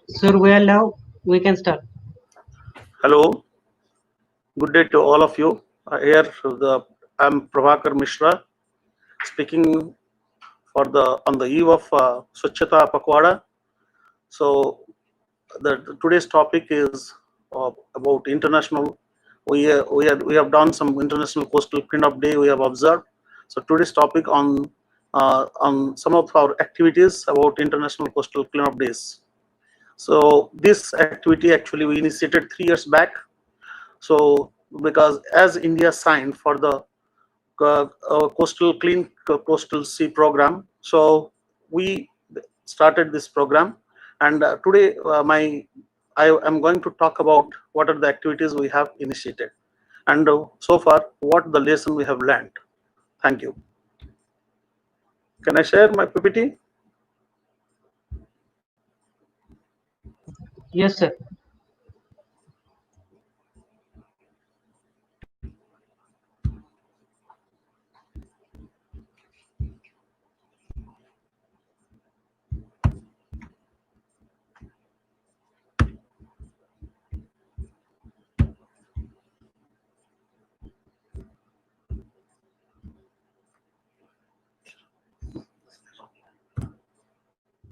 Sir, we are now. We can start. Hello, good day to all of you. I'm Pravakar Mishra, speaking on the eve of Swachchata Pakwada. So today's topic is about international. We have done some international coastal cleanup day. We have observed. So today's topic on some of our activities about international coastal cleanup days. So this activity actually we initiated 3 years back. So because as India signed for the coastal sea program, so we started this program, and today I am going to talk about what are the activities we have initiated, and so far what the lesson we have learned. Thank you. Can I share my PPT? Yes, sir.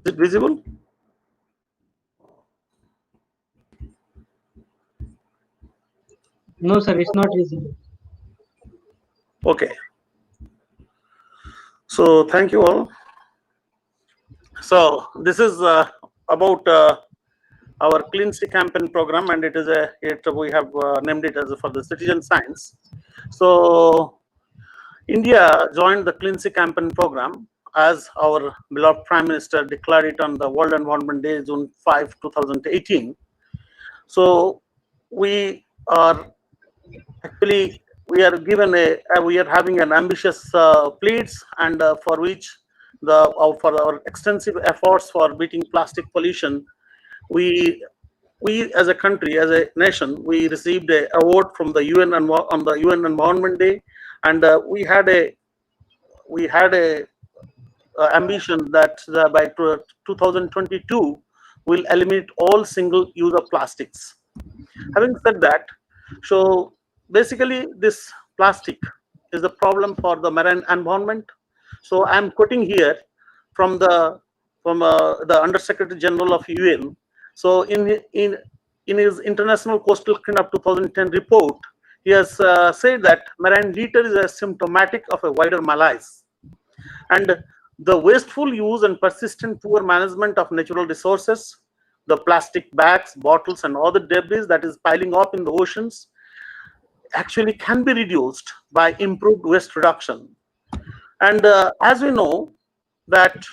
Is it visible? No, sir, it's not visible. Okay. So thank you all. So this is about our Clean Sea Campaign program, and we have named it as for the citizen science. So India joined the Clean Sea Campaign program as our beloved Prime Minister declared it on the World Environment Day, June 5, 2018. So we are actually we are having an ambitious pleas, and for which for our extensive efforts for beating plastic pollution, we as a country, as a nation, we received a award from the UN on the UN Environment Day, and we had a ambition that by 2022 we'll eliminate all single use of plastics. Having said that, so basically this plastic is the problem for the marine environment. So I'm quoting here from the Undersecretary General of UN. So in his International Coastal Cleanup 2010 report, he has said that marine litter is a symptomatic of a wider malaise, and the wasteful use and persistent poor management of natural resources, the plastic bags, bottles, and other debris that is piling up in the oceans actually can be reduced by improved waste reduction. And as we know that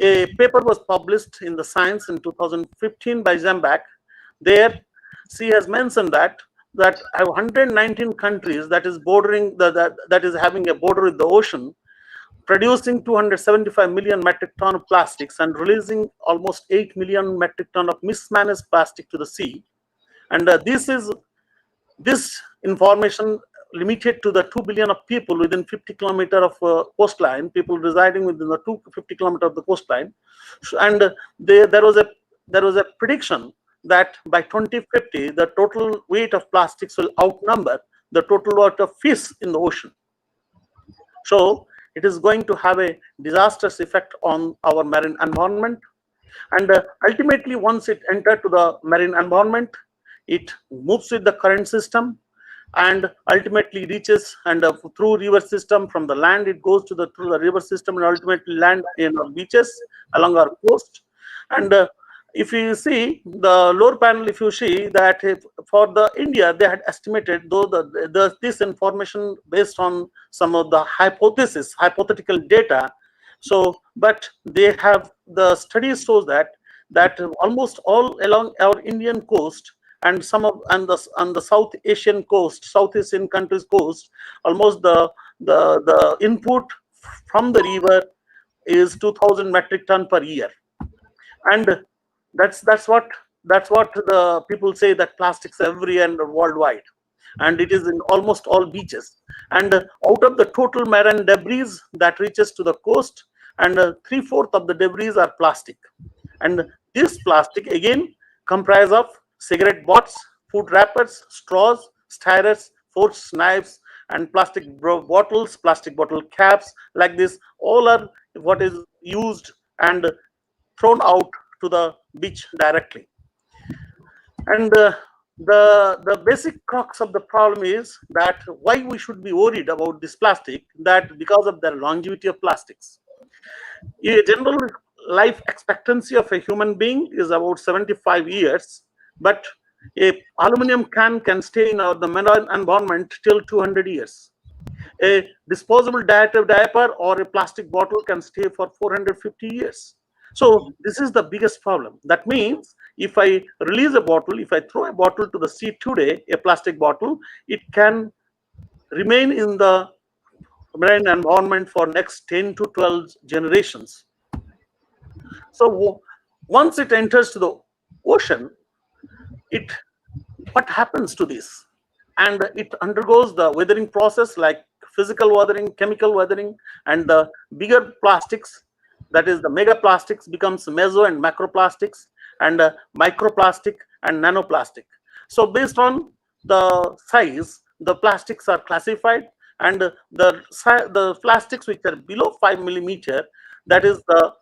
a paper was published in the Science in 2015 by Zambak. There, she has mentioned that 119 countries that is bordering that is having a border with the ocean, producing 275 million metric ton of plastics and releasing almost 8 million metric ton of mismanaged plastic to the sea. And this information limited to the 2 billion of people within 50 kilometer of coastline, people residing within the 250 kilometer of the coastline. And there was a prediction that by 2050 the total weight of plastics will outnumber the total weight of fish in the ocean. So it is going to have a disastrous effect on our marine environment, and ultimately once it enters to the marine environment, it moves with the current system and ultimately reaches, and through river system, from the land it goes through the river system and ultimately land in our beaches along our coast. And if you see the lower panel, if you see that for the India, they had estimated, though this information based on some of the hypothetical data. So but they have, the study shows that almost all along our Indian coast and some of on the South Asian coast, South Asian countries coast, almost the input from the river is 2,000 metric ton per year. And that's what the people say, that plastics everywhere and worldwide, and it is in almost all beaches. And out of the total marine debris that reaches to the coast, and 3/4 of the debris are plastic. And this plastic again comprise of cigarette butts, food wrappers, straws, stirrers, forks, knives, and plastic bottles, plastic bottle caps, like this. All are what is used and thrown out to the beach directly. And the basic crux of the problem is that why we should be worried about this plastic, that because of the longevity of plastics. A general life expectancy of a human being is about 75 years, but a aluminum can stay in the marine environment till 200 years. A disposable diaper or a plastic bottle can stay for 450 years. So this is the biggest problem. That means if I release a bottle, if I throw a bottle to the sea today, a plastic bottle, it can remain in the marine environment for next 10 to 12 generations. So once it enters to the ocean, what happens to this? And it undergoes the weathering process, like physical weathering, chemical weathering, and the bigger plastics, that is the mega plastics, becomes meso and macroplastics, and microplastic and nanoplastic. So based on the size, the plastics are classified, and the plastics which are below 5 millimeter, that is the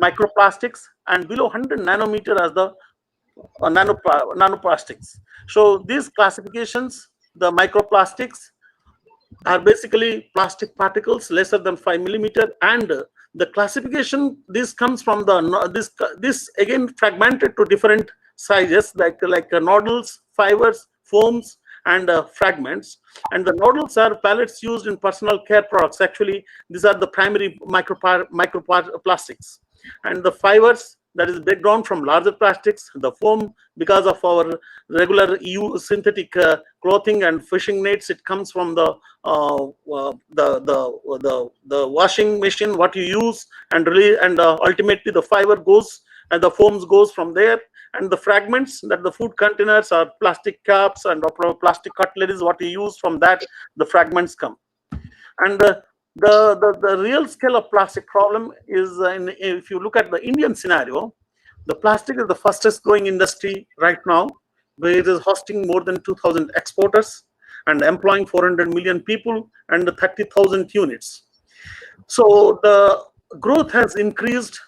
microplastics, and below 100 nanometer as the nanoplastics. So these classifications, the microplastics, are basically plastic particles lesser than 5 millimeter, and the classification, this comes from the this again fragmented to different sizes, like nodules, fibers, foams, and fragments. And the nodules are pellets used in personal care products. Actually, these are the primary microplastics, and the fibers, that is breakdown from larger plastics. The foam, because of our regular synthetic clothing and fishing nets, it comes from the washing machine what you use, and really, and ultimately the fiber goes and the foams goes from there. And the fragments, that the food containers or plastic cups and plastic cutleries what you use, from that the fragments come. And the real scale of plastic problem is, if you look at the Indian scenario, the plastic is the fastest growing industry right now, where it is hosting more than 2,000 exporters and employing 400 million people and 30,000 units. So the growth has increased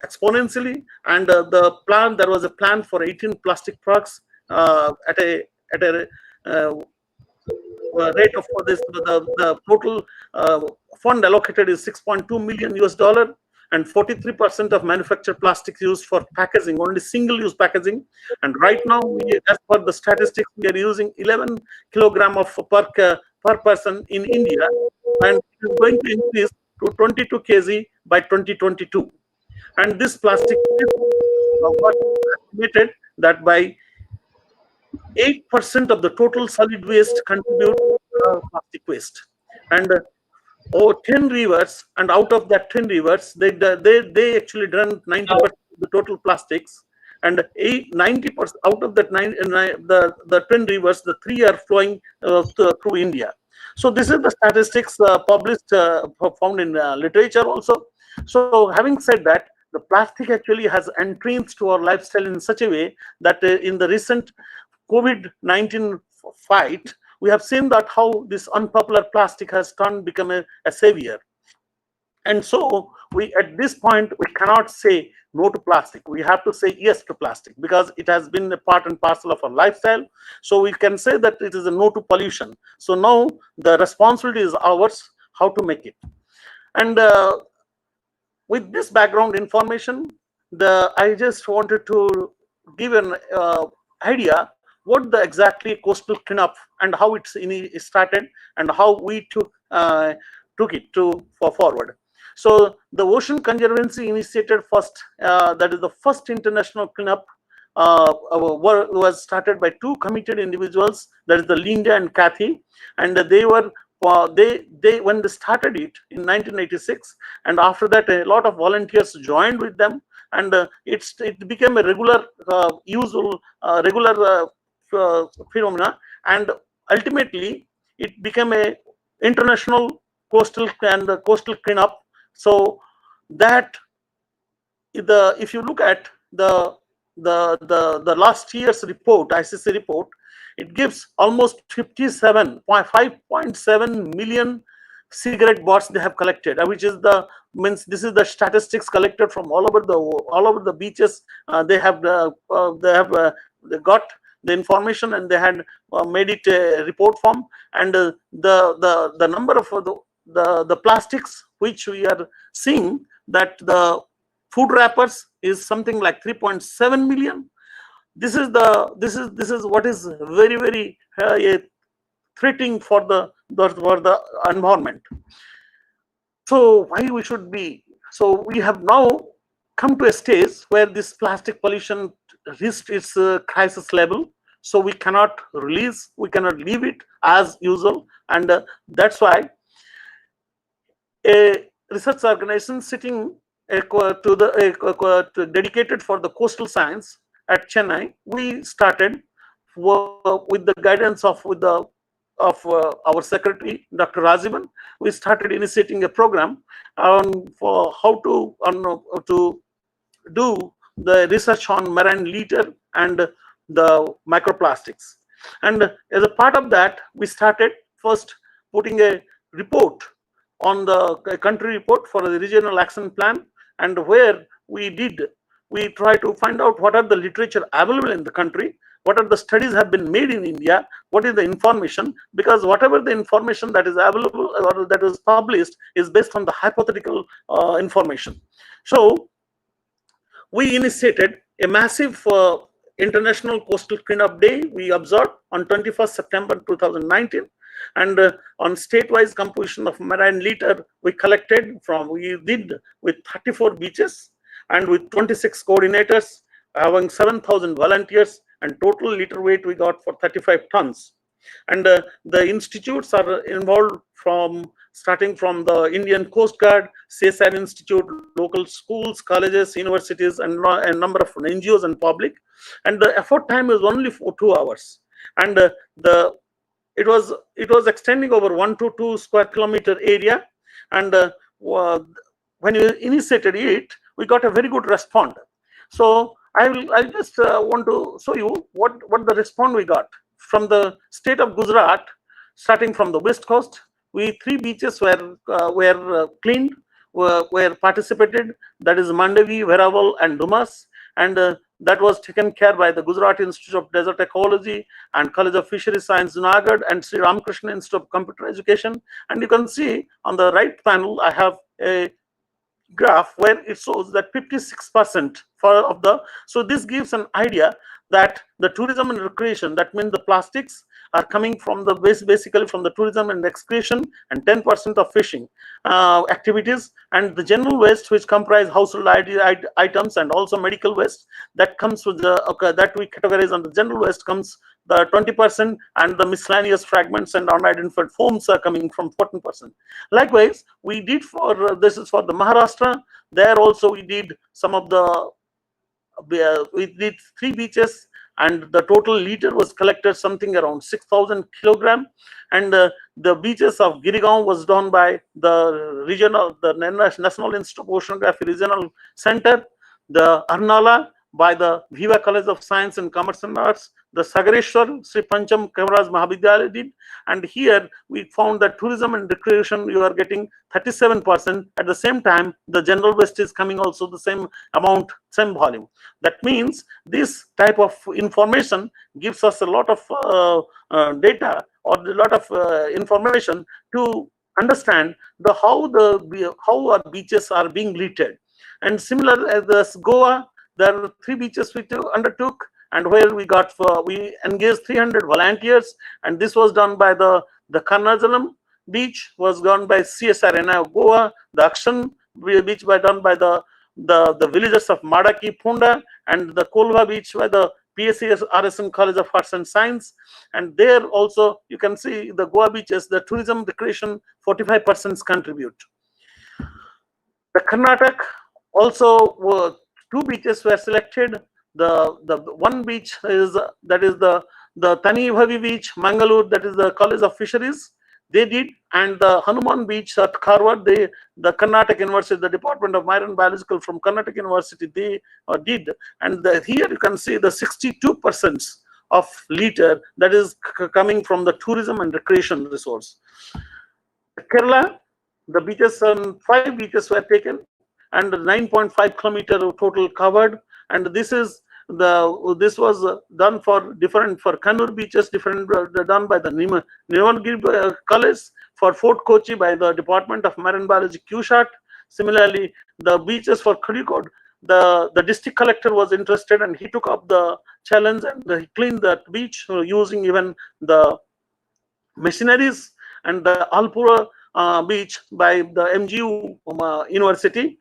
exponentially, and there was a plan for 18 plastic trucks at a rate of, for this, the total fund allocated is $6.2 million US, and 43% of manufactured plastics used for packaging, only single-use packaging. And right now, as per the statistics, we are using 11 kilogram of per person in India, and it is going to increase to 22 kg by 2022. And this plastic is estimated that by 8% of the total solid waste contribute to plastic waste. And 10 rivers, and out of that 10 rivers, they actually run 90% of the total plastics, and 90% out of that the 10 rivers, the 3 are flowing through India. So this is the statistics published, found in literature also. So having said that, the plastic actually has entrenched to our lifestyle in such a way that in the recent COVID-19 fight, we have seen that how this unpopular plastic has become a savior. And so at this point, we cannot say no to plastic. We have to say yes to plastic, because it has been a part and parcel of our lifestyle. So we can say that it is a no to pollution. So now the responsibility is ours, how to make it. And with this background information, I just wanted to give an idea what the exactly coastal cleanup and how it started, and how we took it forward. So the Ocean Conservancy initiated first, that is the first international cleanup was started by 2 committed individuals, that is the Linda and Kathy, and they were when they started it in 1986, and after that a lot of volunteers joined with them, and it became a regular phenomena, and ultimately it became a international coastal cleanup. So that if you look at the last year's report, ICC report, it gives almost 5.7 million cigarette butts they have collected, which is this is the statistics collected from all over the beaches. They got the information, and they had made it a report form, and the number of the plastics which we are seeing, that the food wrappers is something like 3.7 million. This is what is very, very threatening for the environment. So why we should be? So we have now come to a stage where this plastic pollution reached its crisis level. So we cannot leave it as usual, and that's why a research organization sitting dedicated for the coastal science at Chennai, we started with the guidance of our secretary, Dr. Rajivan. We started initiating a program for how to do the research on marine litter and the microplastics. And as a part of that, we started first putting a report on the country report for the regional action plan, and where we try to find out what are the literature available in the country, what are the studies have been made in India, what is the information, because whatever the information that is available or that is published is based on the hypothetical information. So we initiated a massive International Coastal Cleanup Day. We observed on 21st September 2019, and on state-wise composition of marine litter, we did with 34 beaches and with 26 coordinators, having 7,000 volunteers, and total litter weight we got for 35 tons. And the institutes are involved starting from the Indian Coast Guard, CSIR Institute, local schools, colleges, universities, and a number of NGOs and public. And the effort time is only for 2 hours, and it was extending over 1 to 2 square kilometer area. And when you initiated it, we got a very good response. So I just want to show you what the response we got from the state of Gujarat. Starting from the west coast, 3 beaches were cleaned, were participated. That is Mandavi, Veraval, and Dumas, and that was taken care by the Gujarat Institute of Desert Ecology and College of Fisheries Science, Junagadh, and Sri Ramakrishna Institute of Computer Education. And you can see on the right panel, I have a graph where it shows that 56% so this gives an idea that the tourism and recreation, that means the plastics are coming from basically from the tourism and excretion, and 10% of fishing activities, and the general waste, which comprise household items and also medical waste, that comes with that we categorize under general waste, comes the 20%, and the miscellaneous fragments and unidentified foams are coming from 14%. Likewise, we did this is for the Maharashtra. There also we did we did 3 beaches, and the total litter was collected something around 6,000 kilogram. And the beaches of Girigaon was done by the National Institute of Oceanography Regional Center, the Arnala by the Viva College of Science and Commerce and Arts, the Sagareshwar Sri Pancham Kaviraj Mahavidyalaya did, and here we found that tourism and recreation, you are getting 37%. At the same time, the general waste is coming also the same amount, same volume. That means this type of information gives us a lot of data, or a lot of information to understand how our beaches are being littered. And similar as the Goa, there are 3 beaches we undertook, and where we engaged 300 volunteers, and this was done by the Karnajalam beach was done by CSR Goa, the Akshan beach was done by the villagers of Madaki Punda, and the Kolva beach by the PSCS RSN College of Arts and Science. And there also you can see the Goa beaches, the tourism recreation 45% contribute. The Karnataka also 2 beaches were selected. The one beach is the Tani Bhavi beach, Mangalore, that is the College of Fisheries. they did, and the Hanuman Beach at Karwar, the Karnataka University, the Department of Marine Biological from Karnataka University, they did, and here you can see the 62% of liter that is coming from the tourism and recreation resource. Kerala, the beaches, 5 beaches were taken, and 9.5 kilometer total covered, and this was done for Kannur beaches, different done by the Nirmalgiri College, for Fort Kochi by the Department of Marine Biology QSHAT. Similarly, the beaches for Kozhikode, the district collector was interested and he took up the challenge and he cleaned that beach using even the machineries, and the Alpura beach by the MGU University.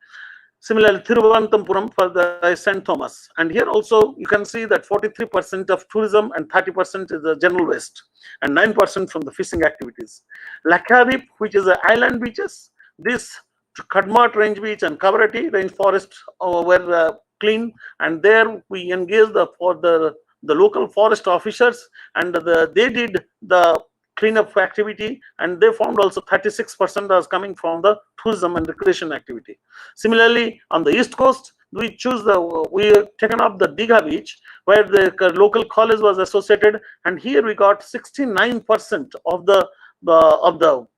Similarly, Thiruvananthapuram for the St. Thomas. And here also you can see that 43% of tourism and 30% is the general waste, and 9% from the fishing activities. Lakshadweep, which is the island beaches, this Kadmat Range Beach and Kavarati Range Forest were clean, and there we engaged the local forest officers, and they did the cleanup activity, and they found also 36% was coming from the tourism and recreation activity. Similarly, on the east coast, we taken up the Digha beach, where the local college was associated, and here we got 69% of the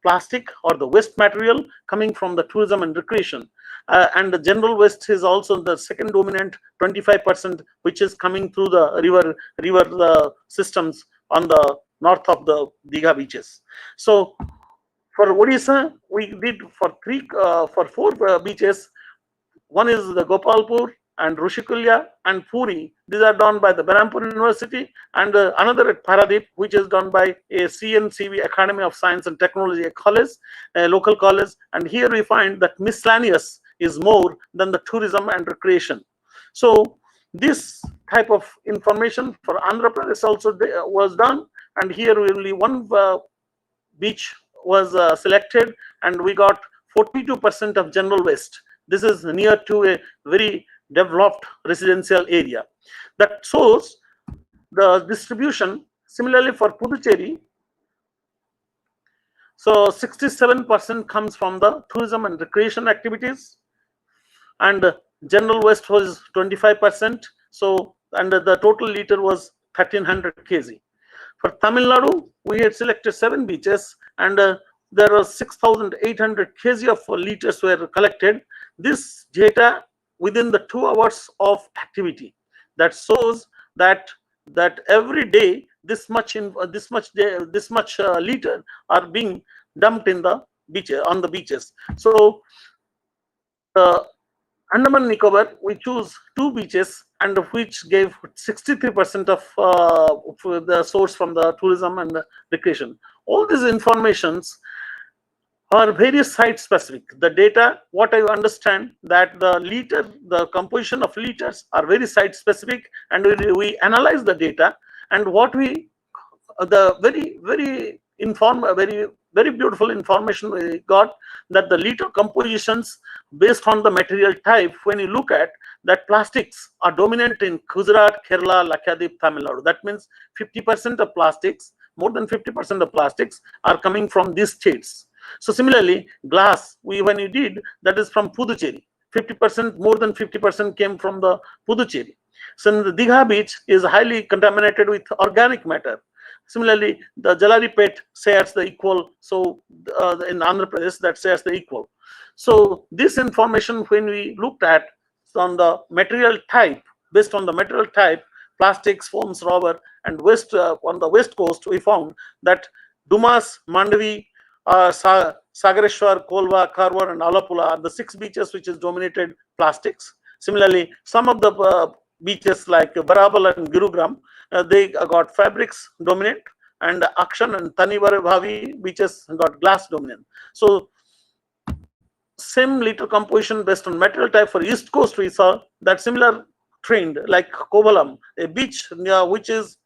plastic or the waste material coming from the tourism and recreation. And the general waste is also the second dominant, 25%, which is coming through the river systems on the north of the Digha beaches. So for Odisha, we did for 4 beaches. One is the Gopalpur and Rushikulya and Puri. These are done by the Berhampur University, and another at Paradip, which is done by a CNCV Academy of Science and Technology, a college, a local college. And here we find that miscellaneous is more than the tourism and recreation. So this type of information for Andhra Pradesh also was done, and here only one beach was selected, and we got 42% of general waste. This is near to a very developed residential area. That shows the distribution. Similarly for Puducherry, so 67% comes from the tourism and recreation activities, and general waste was 25%. So, and the total liter was 1300 kg. For Tamil Nadu, we had selected 7 beaches, and there are 6,800 kg of liters were collected. This data within the 2 hours of activity, that shows that every day this much liter are being dumped in the beaches, on the beaches. So Andaman Nicobar, we choose 2 beaches, and which gave 63% of the source from the tourism and recreation. All these informations are very site specific. The data, what I understand, that the composition of liters are very site specific, and we analyze the data, and what we the very beautiful information we got, that the liter compositions based on the material type, when you look at that, plastics are dominant in Gujarat, Kerala, Lakshadweep, Tamil Nadu. That means 50% of plastics, more than 50% of plastics are coming from these states. So similarly, glass, when you did, that is from Puducherry. 50%, more than 50% came from the Puducherry. So the Digha beach is highly contaminated with organic matter. Similarly, the Jalaripet shares the equal. So in Andhra Pradesh, that shares the equal. So this information, when we looked at on the material type, based on the material type, plastics, foams, rubber, and waste on the west coast, we found that Dumas, Mandavi, Sagareshwar, Kolva, Karwar, and Alapula are the 6 beaches which is dominated plastics. Similarly, some of the beaches like Barabal and Gurugram, they got fabrics dominant, and Akshan and Tanivar Bhavi beaches got glass dominant. So same liter composition based on material type. For East Coast, we saw that similar trend, like Kovalam, a beach which is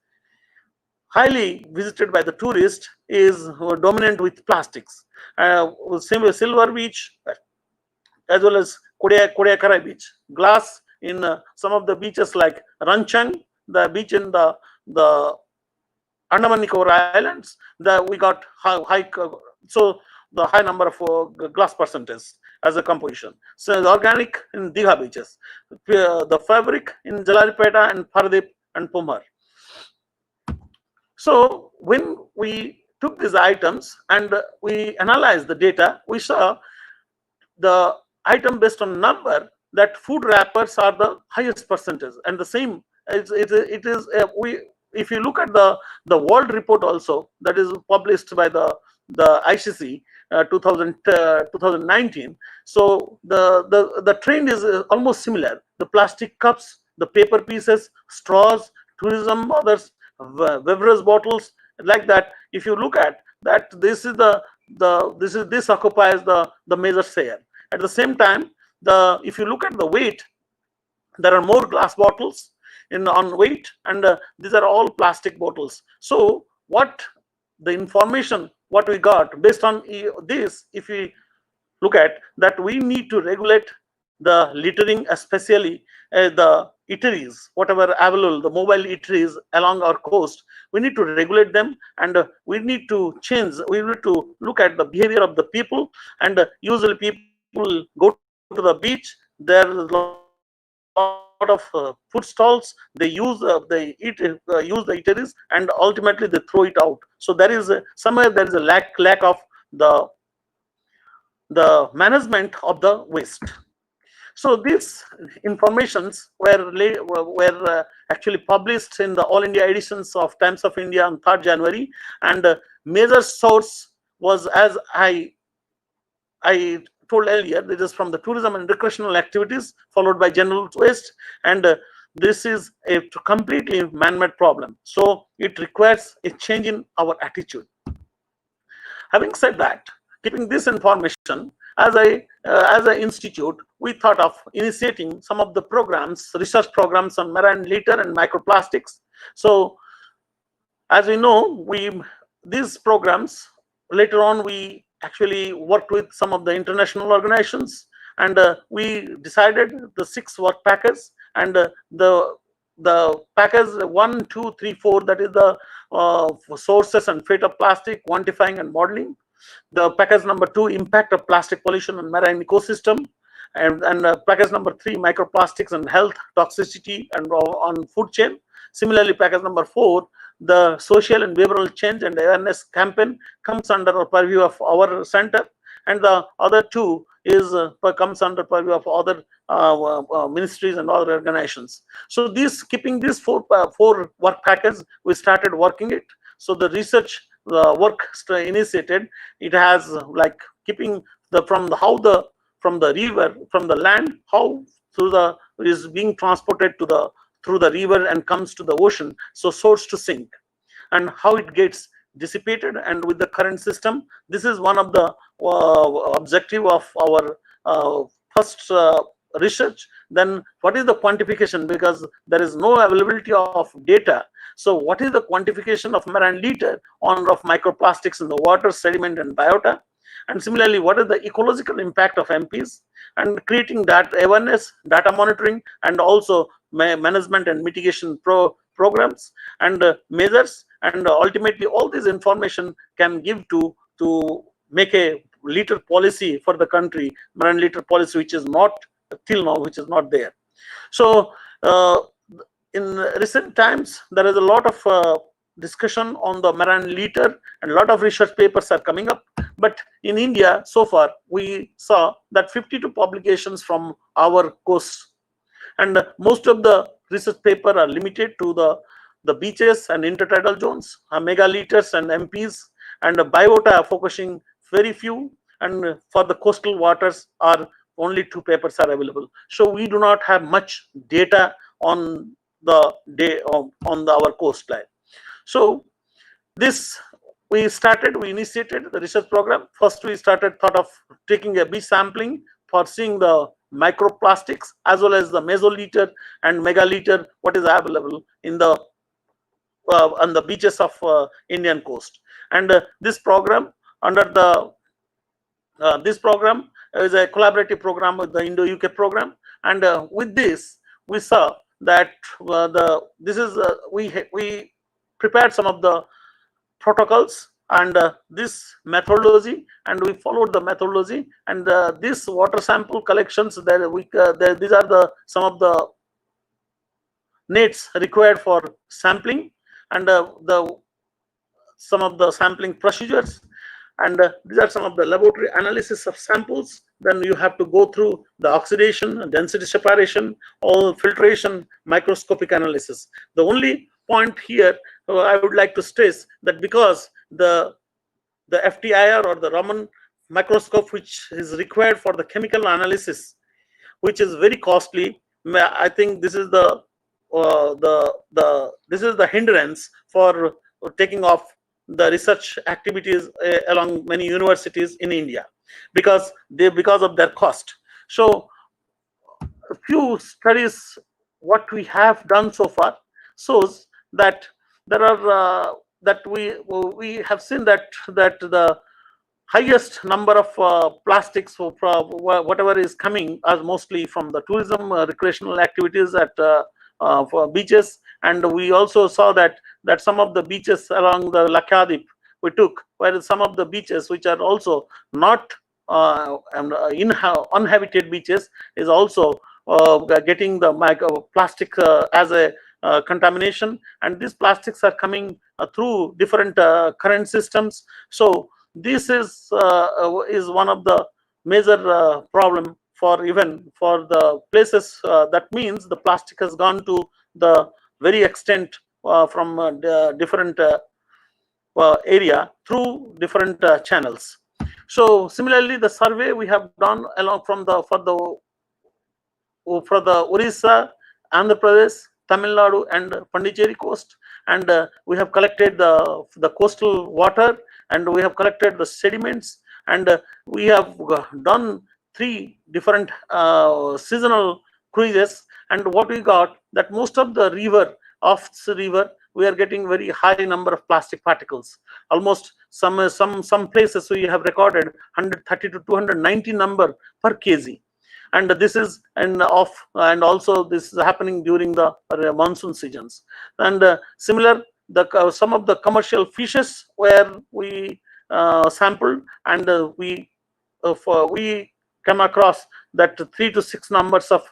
highly visited by the tourists, is dominant with plastics. Silver Beach, as well as Kodayakarai Beach, glass in some of the beaches like Ranchang, the beach in the Andaman Nicobar Islands, we got high So the high number of glass percentage as a composition. So the organic in Digha beaches, the fabric in Jalalipeta and Paradip and Pumar. So when we took these items and we analyzed the data, we saw the item based on number that food wrappers are the highest percentage, and the same it is we, if you look at the world report also that is published by the ICC 2019. So the trend is almost similar. The plastic cups, the paper pieces, straws, tourism, others, beverage bottles, like that. If you look at that, this is this occupies the major share. At the same time, if you look at the weight, there are more glass bottles in on weight, and these are all plastic bottles. So what the information what we got based on this, if we look at that, we need to regulate the littering, especially the eateries, whatever available, the mobile eateries along our coast. We need to regulate them, and we need to change. We need to look at the behavior of the people, and usually people go to the beach. There is a lot of food stalls. They use use the eateries, and ultimately they throw it out. So there is somewhere there is a lack of the management of the waste. So these informations were actually published in the All India editions of Times of India on 3rd January, and major source was, as I told earlier, this is from the tourism and recreational activities, followed by general waste, and this is a completely man-made problem. So it requires a change in our attitude. Having said that, keeping this information, as an institute, we thought of initiating some of the programs, research programs on marine litter and microplastics. So, as we know, these programs later on we actually worked with some of the international organizations, and we decided the 6 work packages, and the package 1, 2, 3, 4, that is the sources and fate of plastic, quantifying and modeling. The package number 2, impact of plastic pollution on marine ecosystem, and package number 3, microplastics and health toxicity and on food chain. Similarly, package number 4, the social and behavioral change and awareness campaign, comes under a purview of our center, and the other 2 is comes under purview of other ministries and other organizations. So keeping these four work packages, we started working it. So the research work initiated, it has like keeping from the river, from the land, how is being transported through the river and comes to the ocean, so source to sink, and how it gets dissipated. And with the current system, this is one of the objective of our first research. Then what is the quantification, because there is no availability of data. So what is the quantification of marine litter of microplastics in the water, sediment and biota? And similarly, what is the ecological impact of MPs, and creating that awareness, data monitoring, and also management and mitigation programs and measures, and ultimately all this information can give to make a litter policy for the country, marine litter policy, which is not till now, which is not there. So in recent times, there is a lot of discussion on the marine litter, and a lot of research papers are coming up. But in India, so far, we saw that 52 publications from our coast, and most of the research paper are limited to the beaches and intertidal zones, megaliters and MPs, and biota focusing very few, and for the coastal waters are only 2 papers are available. So we do not have much data on our coastline. So this we initiated the research program. First, we thought of taking a beach sampling for seeing the microplastics as well as the mesoliter and megaliter, what is available in the on the beaches of Indian coast. And this program this program is a collaborative program with the Indo-UK program, and with this we saw that we prepared some of the protocols and this methodology, and we followed the methodology, and this water sample collections, these are the some of the nets required for sampling, and the some of the sampling procedures, and these are some of the laboratory analysis of samples. Then you have to go through the oxidation, density separation, all filtration, microscopic analysis. The only point here I would like to stress that because the FTIR or the Raman microscope, which is required for the chemical analysis, which is very costly. I think this is this is the hindrance for taking off the research activities along many universities in India, because of their cost. So a few studies what we have done so far shows that there are that we have seen that the highest number of plastics whatever is coming are mostly from the tourism recreational activities at for beaches. And we also saw that some of the beaches along the Lakshadweep we took, where some of the beaches which are also not uninhabited beaches is also getting the plastic as a contamination, and these plastics are coming through different current systems. So this is one of the major problem for even for the places. That means the plastic has gone to the very extent from different area through different channels. So similarly, the survey we have done along from the for the Orissa, Andhra Pradesh, Tamil Nadu, and Pondicherry coast, and we have collected the coastal water, and we have collected the sediments, and we have done 3 different seasonal cruises. And what we got, that most of the river we are getting very high number of plastic particles. Almost some places we have recorded 130 to 290 number per kg. And this is and also this is happening during the monsoon seasons. And similar, some of the commercial fishes where we sampled, and we come across that 3 to 6 numbers of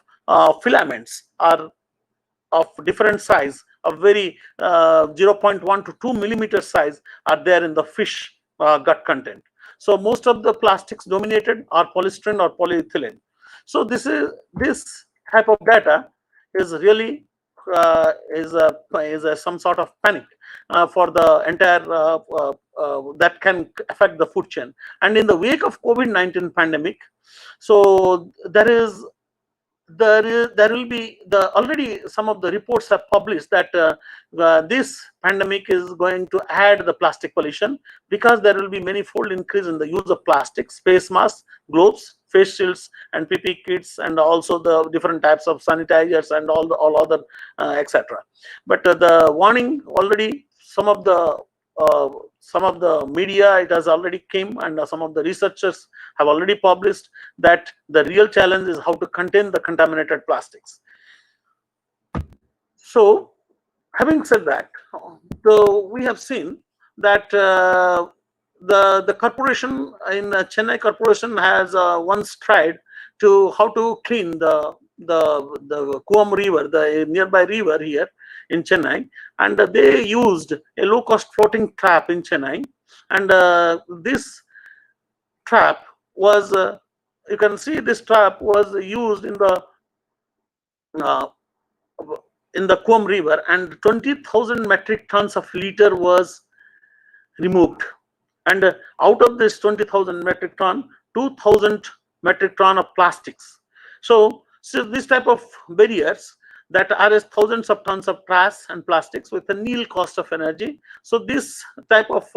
filaments are of different size, of very 0.1 to 2 millimeter size are there in the fish gut content. So most of the plastics dominated are polystyrene or polyethylene. So this type of data is really some sort of panic for the entire that can affect the food chain. And in the wake of COVID-19 pandemic, so there will be already some of the reports have published that this pandemic is going to add the plastic pollution, because there will be many-fold increase in the use of plastics, face masks, gloves, face shields, and PPE kits, and also the different types of sanitizers and all other etc. But the warning already, some of the media, it has already came, and some of the researchers have already published that the real challenge is how to contain the contaminated plastics. So having said that, we have seen that the corporation in Chennai Corporation has once tried to how to clean the Kuam River, the nearby river here in Chennai, and they used a low-cost floating trap in Chennai. And this trap was, you can see this trap was used in the Kuam River, and 20,000 metric tons of litter was removed. And out of this 20,000 metric ton, 2,000 metric ton of plastics. So this type of barriers that are as thousands of tons of trash and plastics with a nil cost of energy. So this type of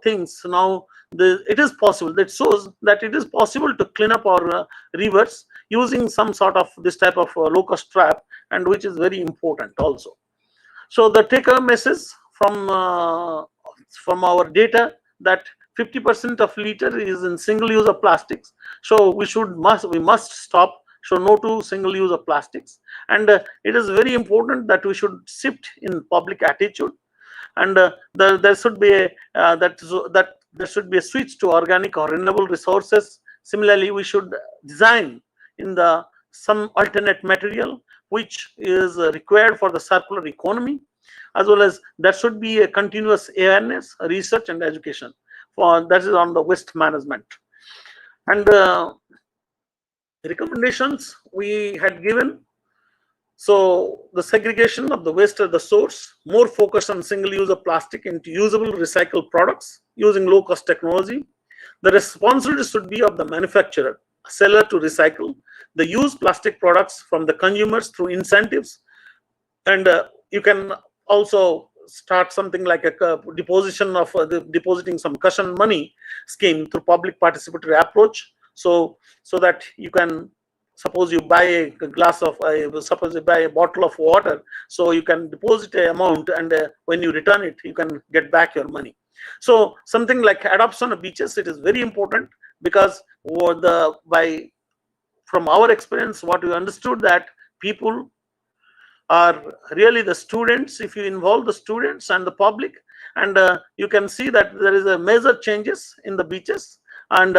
things now it is possible. That shows that it is possible to clean up our rivers using some sort of this type of low cost trap, and which is very important also. So the take-home message from our data, that 50% of litter is in single use of plastics. So we must stop. So no to single use of plastics. And it is very important that we should shift in public attitude. and there should be a that there should be a switch to organic or renewable resources. Similarly, we should design in the some alternate material which is required for the circular economy, as well as there should be a continuous awareness, research, and education for that is on the waste management. And recommendations we had given. So the segregation of the waste at the source, more focus on single use of plastic into usable recycled products using low cost technology. The responsibility should be of the manufacturer, seller to recycle the used plastic products from the consumers through incentives. And you can also start something like a deposition of depositing some cushion money scheme through public participatory approach. So that you can, suppose you buy a glass of suppose you buy a bottle of water, so you can deposit an amount, and when you return it, you can get back your money. So something like adoption of beaches, it is very important, because from our experience, what we understood, that people are really the students. If you involve the students and the public, and you can see that there is a major changes in the beaches, and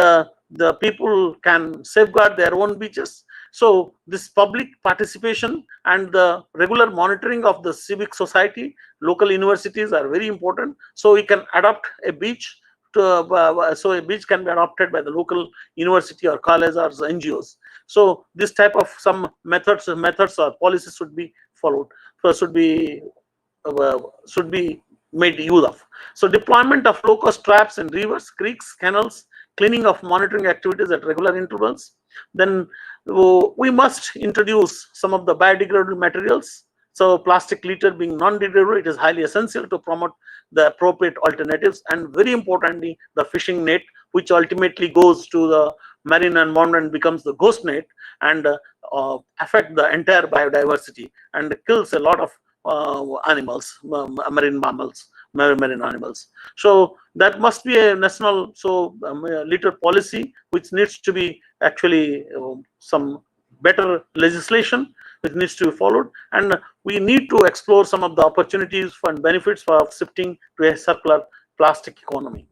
the people can safeguard their own beaches. So this public participation and the regular monitoring of the civic society, local universities are very important. So we can adopt a beach so a beach can be adopted by the local university or college or NGOs. So this type of some methods or policies should be followed, should be made use of. So deployment of low cost traps in rivers, creeks, canals, cleaning of monitoring activities at regular intervals. Then we must introduce some of the biodegradable materials. So plastic litter being non-degradable, it is highly essential to promote the appropriate alternatives, and very importantly, the fishing net, which ultimately goes to the marine environment and becomes the ghost net, and affect the entire biodiversity and kills a lot of animals, marine mammals, marine animals. So that must be a national litter policy, which needs to be actually some better legislation which needs to be followed, and we need to explore some of the opportunities and benefits for shifting to a circular plastic economy.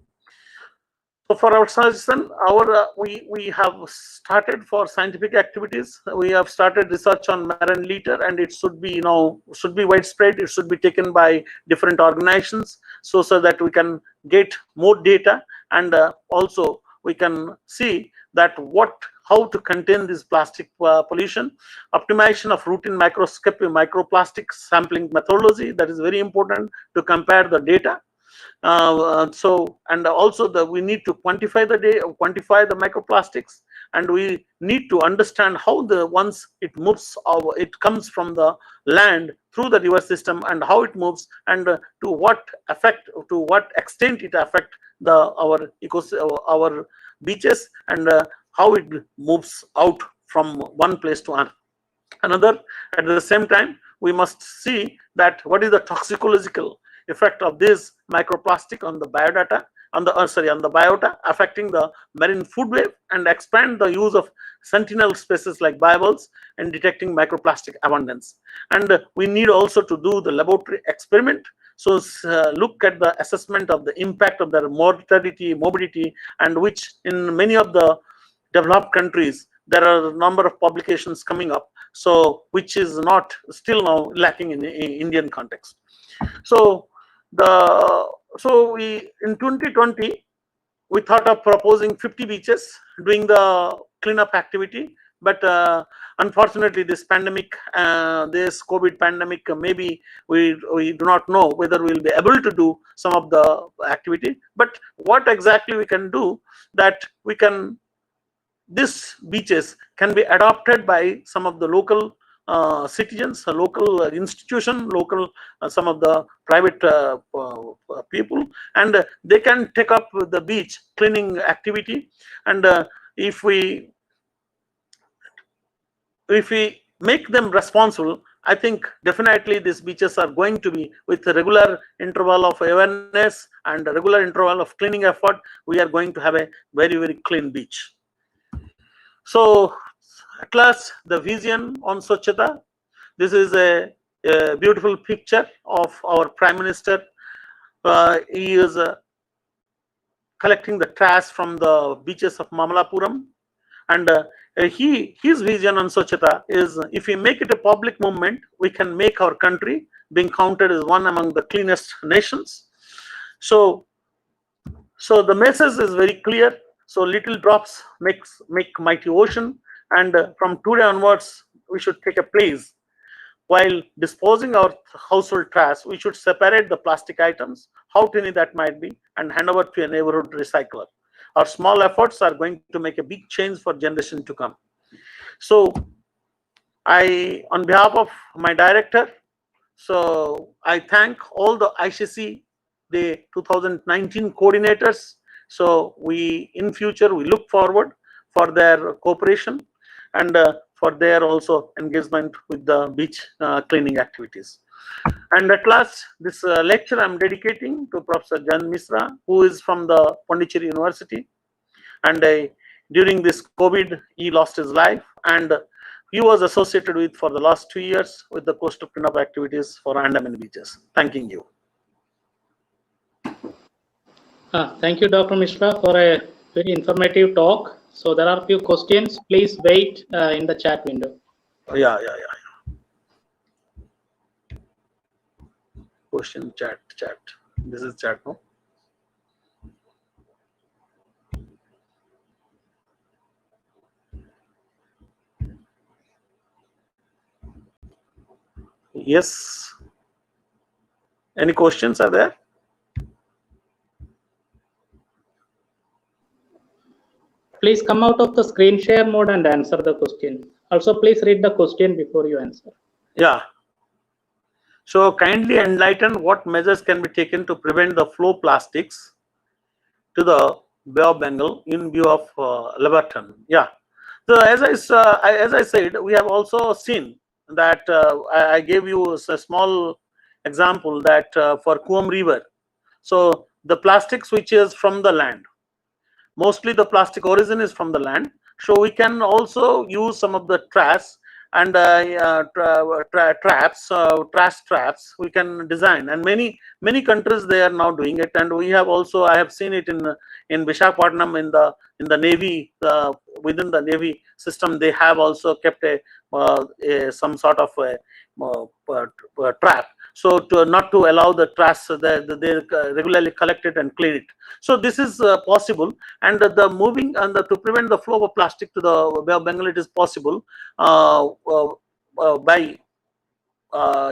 So for our suggestion, we have started for scientific activities. We have started research on marine litter, and it should be widespread. It should be taken by different organizations, so that we can get more data, and also we can see that how to contain this plastic pollution. Optimization of routine microplastic sampling methodology, that is very important to compare the data. And also we need to quantify the microplastics, and we need to understand how once it moves, it comes from the land through the river system, and how it moves, and to what extent it affect our beaches, and how it moves out from one place to another. At the same time, we must see that what is the toxicological effect of this microplastic on the biodata, on the biota, affecting the marine food web, and expand the use of sentinel species like bivalves and detecting microplastic abundance. And we need also to do the laboratory experiment. So look at the assessment of the impact of their mortality, morbidity, and which in many of the developed countries there are a number of publications coming up, so which is not still now lacking in Indian context. So we in 2020 we thought of proposing 50 beaches doing the cleanup activity, but unfortunately this pandemic, this COVID pandemic, maybe we do not know whether we will be able to do some of the activity. But what exactly we can do, that these beaches can be adopted by some of the local citizens, local institution, local some of the private people, and they can take up the beach cleaning activity. And if we make them responsible, I think definitely these beaches are going to be, with a regular interval of awareness and a regular interval of cleaning effort, we are going to have a very, very clean beach. So at last, the vision on Swachchata. This is a beautiful picture of our Prime Minister He is collecting the trash from the beaches of Mamalapuram, and his vision on Swachchata is, if we make it a public movement, we can make our country being counted as one among the cleanest nations. So the message is very clear. So little drops make mighty ocean, and from today onwards, we should take a place. While disposing our household trash, we should separate the plastic items, how tiny that might be, and hand over to a neighborhood recycler. Our small efforts are going to make a big change for generation to come. So on behalf of my director, so I thank all the ICC, the 2019 coordinators. So in future, we look forward for their cooperation and for their also engagement with the beach cleaning activities. And at last, this lecture I'm dedicating to Professor Jan Mishra, who is from the Pondicherry University. And during this COVID, he lost his life, and he was associated with for the last 2 years with the coastal cleanup activities for Andaman beaches. Thanking you. Thank you, Dr. Mishra, for a very informative talk. So there are a few questions. Please wait in the chat window. Yeah. Question chat. This is chat, no? Yes. Any questions are there? Please come out of the screen share mode and answer the question. Also, please read the question before you answer. Yeah. So kindly enlighten what measures can be taken to prevent the flow plastics to the Bay of Bengal in view of Lebanon. Yeah. So as I said, we have also seen that I gave you a small example that for Coom River. So the plastics which is from the land, mostly the plastic origin is from the land. So we can also use some of the trash and traps, trash traps we can design, and many countries they are now doing it. And we have also, I have seen it in Visakhapatnam in the Navy, within the Navy system, they have also kept some sort of a trap, so not to allow the trash, they regularly collect it and clean it. So this is possible, and the moving and to prevent the flow of plastic to the Bay of Bengal, it is possible by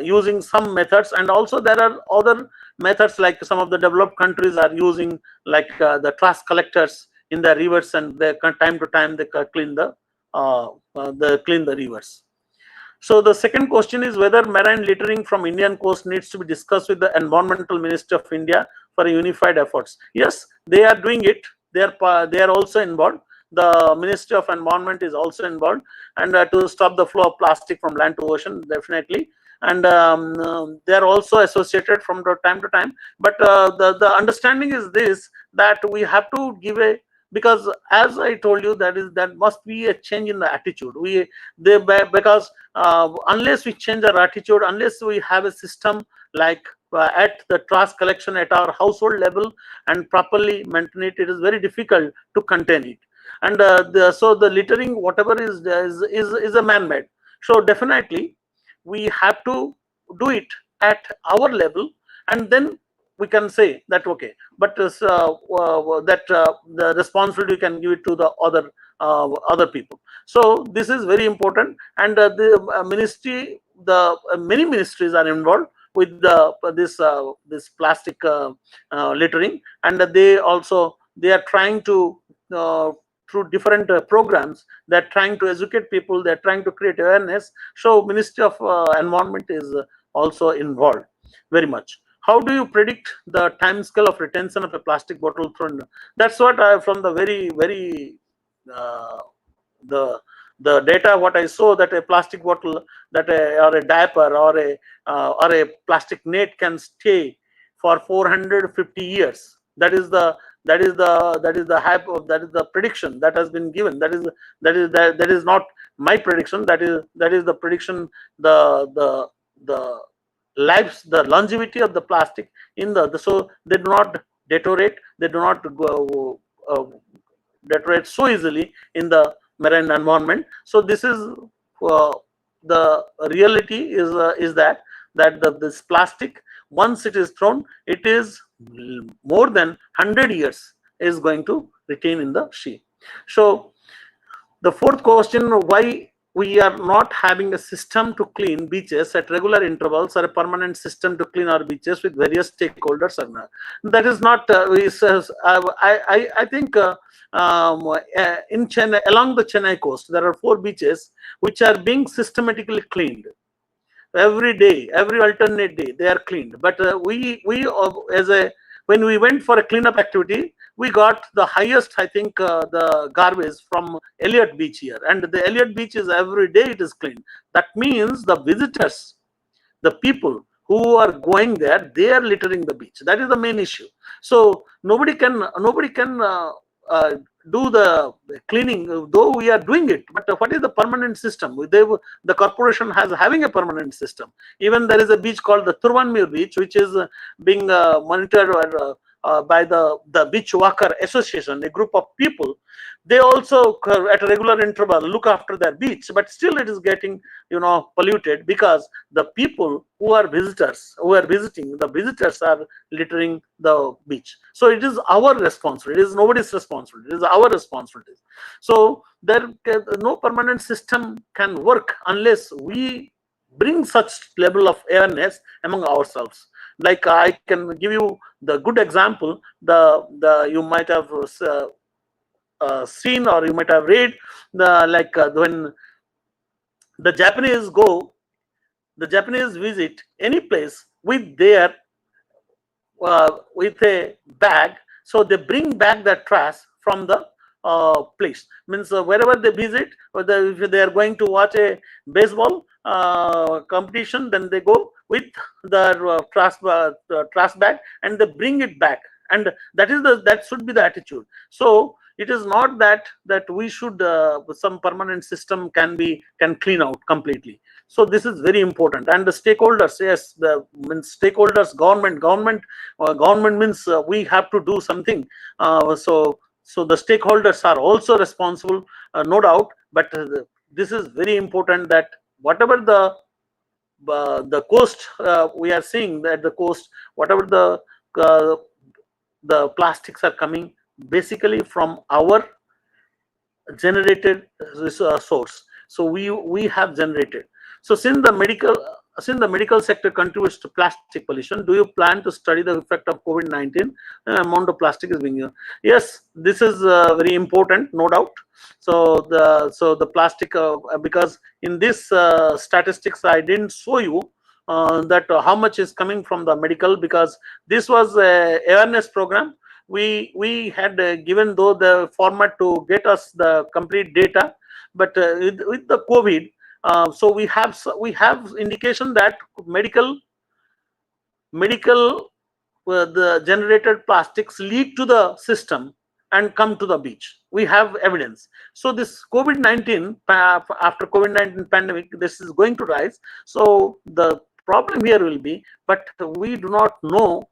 using some methods. And also there are other methods, like some of the developed countries are using, like the trash collectors in the rivers, and they time to time they clean the rivers. So the second question is whether marine littering from Indian coast needs to be discussed with the Environmental Ministry of India for unified efforts. Yes, they are doing it. They are also involved. The Ministry of Environment is also involved, and to stop the flow of plastic from land to ocean, definitely. And they are also associated from time to time. But the understanding is this, that we have to give because as I told you, that must be a change in the attitude. Because unless we change our attitude, unless we have a system like at the trash collection at our household level and properly maintain it, it is very difficult to contain it. And so the littering, whatever is a man-made. So definitely we have to do it at our level, and then we can say that okay, but the responsibility can give it to the other people. So this is very important, and the ministry, many ministries are involved with this plastic littering, and they are trying to through different programs, they're trying to educate people, they're trying to create awareness. So Ministry of Environment is also involved very much. How do you predict the time scale of retention of a plastic bottle thrown? That's what from the very the data what I saw, that a plastic bottle, or a diaper, or a plastic net can stay for 450 years. That is the prediction that has been given. That is not my prediction. That is the prediction the the longevity of the plastic in so they do not deteriorate, they do not deteriorate so easily in the marine environment. So this is the reality is that this plastic, once it is thrown, it is more than 100 years is going to retain in the sea. So the fourth question, why we are not having a system to clean beaches at regular intervals or a permanent system to clean our beaches with various stakeholders. That is not, I think in Chennai, along the Chennai coast, there are 4 beaches which are being systematically cleaned. Every day, every alternate day, they are cleaned. But when we went for a cleanup activity, we got the highest, I think, the garbage from Elliott Beach here, and the Elliott Beach is every day it is cleaned. That means the visitors, the people who are going there, they are littering the beach. That is the main issue. So nobody can do the cleaning, though we are doing it. But what is the permanent system? The corporation having a permanent system. Even there is a beach called the Turvanmir Beach, which is being monitored by the Beach Walker Association, a group of people. They also at a regular interval look after their beach, but still it is getting polluted because the people who are visitors, who are visiting, the visitors are littering the beach. So it is our responsibility. It is nobody's responsibility. It is our responsibility. So no permanent system can work unless we bring such level of awareness among ourselves. Like I can give you the good example. You might have seen, or you might have read, when the Japanese visit any place with their with a bag, so they bring back the trash from the place. Means wherever they visit, if they are going to watch a baseball competition, then they go with their trash bag and they bring it back, and that should be the attitude. So it is not that we should some permanent system can clean out completely. So this is very important. And the stakeholders, yes, stakeholders, government means we have to do something. So the stakeholders are also responsible, no doubt. But this is very important, that whatever the coast we are seeing, that the coast, whatever the plastics are coming basically from our generated source. So we have generated. So since the medical sector contributes to plastic pollution, do you plan to study the effect of COVID-19 amount of plastic is being used? Yes, this is very important, no doubt. So the plastic, because in this statistics I didn't show you that how much is coming from the medical, because this was a awareness program. We had given though the format to get us the complete data, but with the COVID, so we have indication that medical the generated plastics leak to the system and come to the beach. We have evidence. So this COVID-19, after COVID-19 pandemic, this is going to rise. So the problem here will be, but we do not know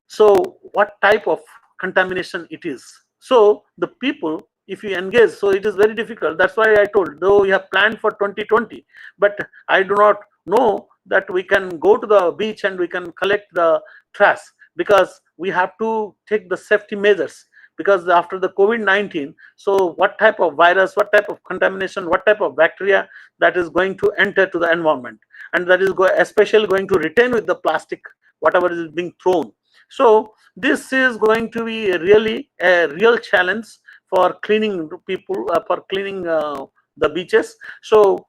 so what type of contamination it is. So the people, if you engage, so it is very difficult. That's why I told, though we have planned for 2020, but I do not know that we can go to the beach and we can collect the trash, because we have to take the safety measures. Because after the COVID-19, so what type of virus, what type of contamination, what type of bacteria that is going to enter to the environment, and that is especially going to retain with the plastic, whatever is being thrown. So this is going to be really a real challenge for cleaning people, for cleaning the beaches. So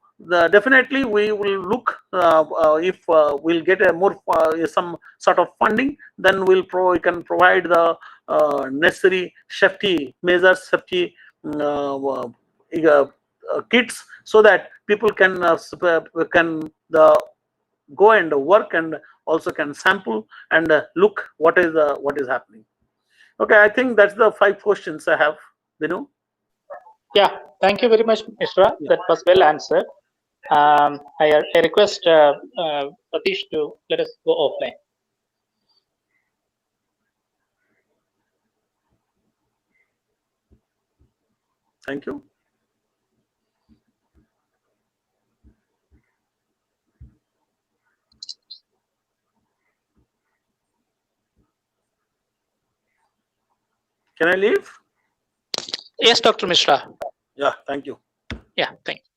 definitely we will look if we'll get a more some sort of funding, then we can provide the necessary safety measures, safety kits, so that people can go and work and also can sample and look what is happening. Okay, I think that's the 5 questions I have. Yeah, thank you very much, Mishra. Yeah. That was well answered. I request Satish to let us go offline. Thank you. Can I leave? Yes, Dr. Mishra. Yeah, thank you. Yeah, thank you.